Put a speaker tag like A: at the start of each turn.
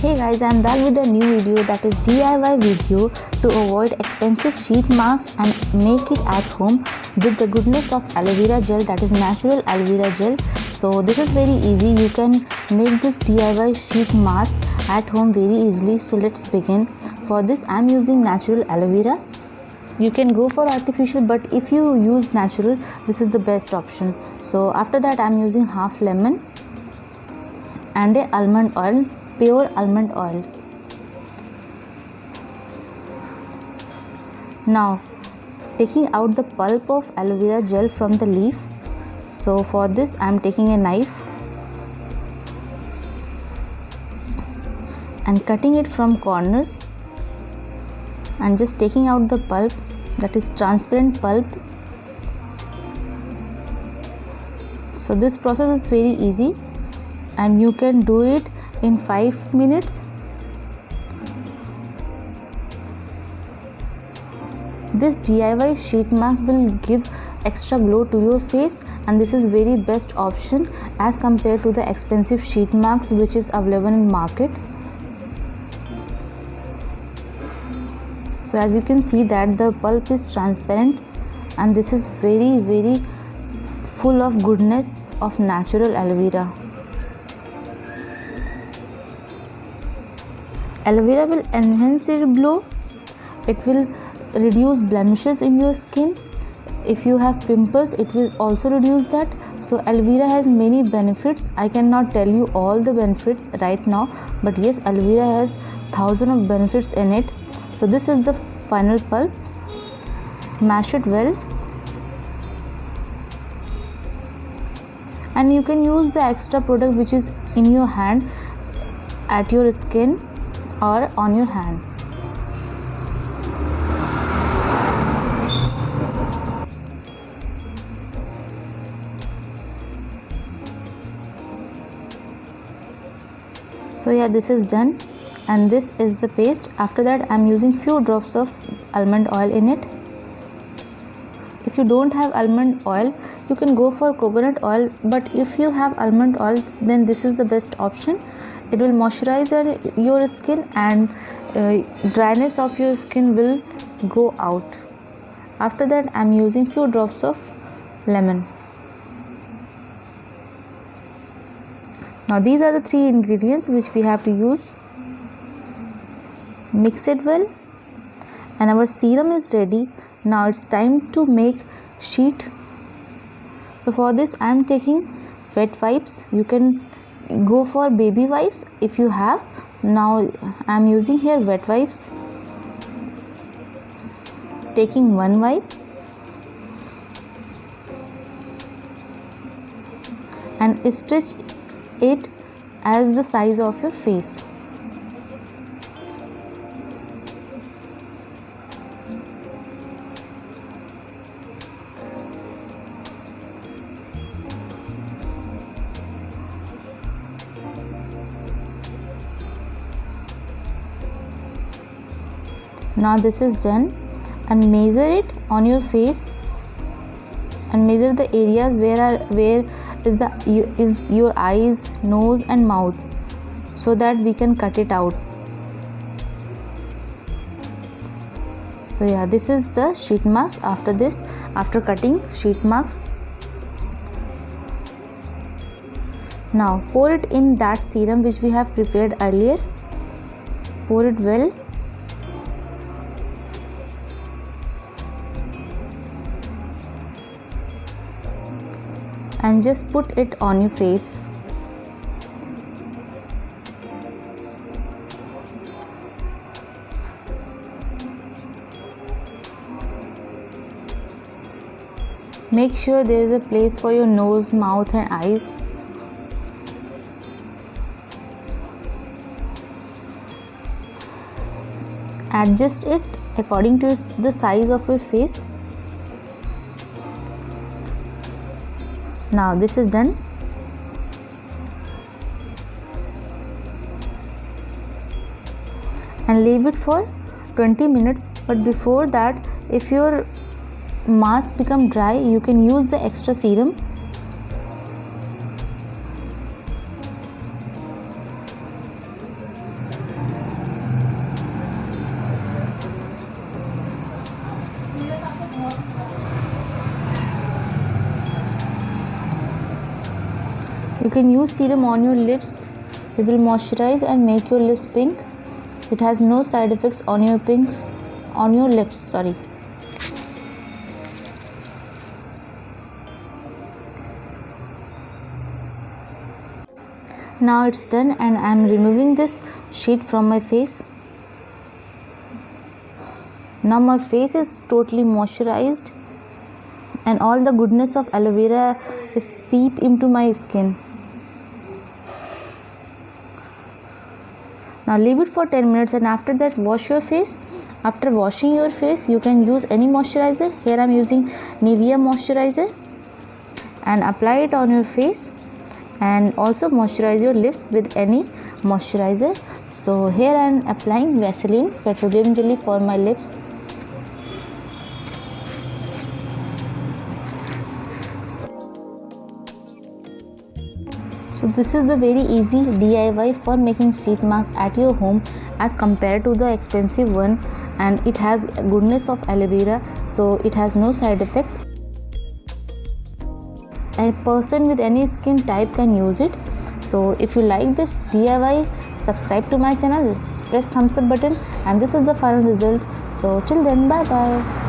A: Hey guys, I'm back with a new video, that is DIY video to avoid expensive sheet masks and make it at home with the goodness of aloe vera gel, that is natural aloe vera gel. So this is very easy. You can make this DIY sheet mask at home very easily. So let's begin. For this I'm using natural aloe vera. You can go for artificial, but if you use natural, this is the best option. So after that I'm using half lemon and a almond oil, pure almond oil. Now taking out the pulp of aloe vera gel from the leaf. So for this I am taking a knife and cutting it from corners and just taking out the pulp, that is transparent pulp. So this process is very easy and you can do it in 5 minutes. This DIY sheet mask will give extra glow to your face, and this is very best option as compared to the expensive sheet masks which is available in market. So as you can see that the pulp is transparent and this is very full of goodness of natural aloe vera. Aloe vera will enhance your glow. It will reduce blemishes in your skin. If you have pimples, it will also reduce that. So aloe vera has many benefits. I cannot tell you all the benefits right now, but yes, aloe vera has thousands of benefits in it. So this is the final pulp. Mash it well, and you can use the extra product which is in your hand at your skin or on your hand. So yeah, this is done and this is the paste. After that I'm using few drops of almond oil in it. If you don't have almond oil, you can go for coconut oil, but if you have almond oil, then this is the best option. It will moisturize your skin and dryness of your skin will go out. After that I'm using few drops of lemon. Now these are the 3 ingredients which we have to use. Mix it well and our serum is ready. Now it's time to make sheet. So for this I am taking wet wipes. You can go for baby wipes if you have. Now I am using here wet wipes. Taking one wipe and stretch it as the size of your face. Now this is done, and measure it on your face and measure the areas where is your eyes, nose and mouth, so that we can cut it out. So yeah, this is the sheet mask. After cutting sheet mask, now pour it in that serum which we have prepared earlier. Pour it well. And just put it on your face. Make sure there is a place for your nose, mouth and eyes. Adjust it according to the size of your face. Now this is done. And leave it for 20 minutes. But before that, if your mask become dry, you can use the extra serum. You can use serum on your lips. It will moisturize and make your lips pink. It has no side effects on your lips. Sorry. Now it's done, and I am removing this sheet from my face. Now my face is totally moisturized, and all the goodness of aloe vera is seep into my skin. Now leave it for 10 minutes, and after that wash your face. After washing your face, you can use any moisturizer. Here I am using Nivea moisturizer, and apply it on your face, and also moisturize your lips with any moisturizer. So here I am applying Vaseline petroleum jelly for my lips. So this is the very easy DIY for making sheet mask at your home as compared to the expensive one, and it has goodness of aloe vera, so it has no side effects. A person with any skin type can use it. So if you like this DIY, subscribe to my channel, press thumbs up button, and this is the final result. So till then, bye bye.